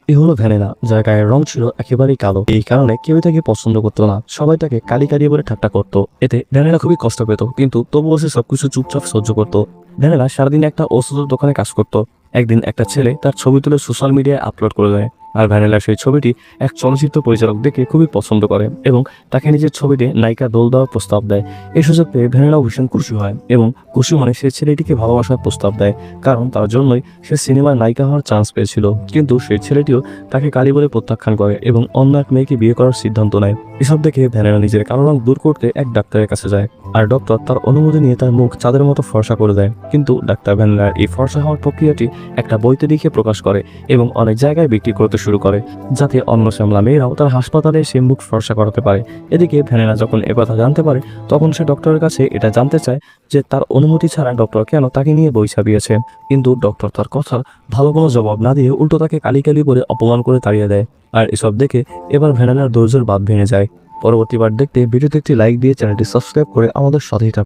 এ হলো ভ্যানিলা, যার গায়ের রং ছিল একেবারেই কালো। এই কারণে কেউ তাকে পছন্দ করতো না, সবাই তাকে কালি কালি বলে ঠাট্টা করতো। এতে ভ্যানিলা খুবই কষ্ট পেত, কিন্তু তবুও সে সবকিছু চুপচাপ সহ্য করতো। ভ্যানিলা সারাদিন একটা ওষুধের দোকানে কাজ করতো। একদিন একটা ছেলে তার ছবি তুলে সোশ্যাল মিডিয়ায় আপলোড করে দেয়, আর ভ্যানিলা সেই ছবিটি এক চলচ্চিত্র পরিচালক দেখে খুবই পছন্দ করে এবং তাকে নিজের ছবিতে নায়িকা দোল দেওয়ার প্রস্তাব দেয়। এই সুযোগ পেয়ে ভ্যানিলাও ভীষণ খুশি হয় এবং খুশি মনে সে ছেলেটিকে ভালোবাসার প্রস্তাব দেয়, কারণ তার জন্যই সে সিনেমার নায়িকা হওয়ার চান্স পেয়েছিল। কিন্তু সেই ছেলেটিও তাকে কালি বলে প্রত্যাখ্যান করে এবং অন্য এক মেয়েকে বিয়ে করার সিদ্ধান্ত নেয়। এসব দেখে ভ্যানিলা নিজের কালো রং দূর করতে এক ডাক্তারের কাছে যায়, আর ডক্টর তার অনুমতি নিয়ে তার মুখ চাঁদের মতো ফর্সা করে দেয়। কিন্তু ডাক্তার ভ্যানিলার এই ফর্সা হওয়ার প্রক্রিয়াটি একটা বইতে লিখে প্রকাশ করে এবং অনেক জায়গায় বিক্রি করতে শুরু করে, যাতে অন্য শ্যামলা মেয়েরাও তার হাসপাতালে সে মুখ ফর্সা করাতে পারে। এদিকে ভ্যানিলা যখন একথা জানতে পারে, তখন সে ডক্টরের কাছে এটা জানতে চায় যে তার অনুমতি ছাড়া ডক্টর কেন তাকে নিয়ে বই ছাপিয়েছে। কিন্তু ডক্টর তার কথা ভালো কোনো জবাব না দিয়ে উল্টো তাকে কালি কালি বলে অপমান করে তাড়িয়ে দেয়। আর এসব দেখে এবার ভ্যানিলার ধৈর্যের বাঁধ ভেঙে যায়। পরবর্তীবার দেখতে ভিডিওতে একটি লাইক দিয়ে চ্যানেলটি সাবস্ক্রাইব করে আমাদের সাথেই থাকুন।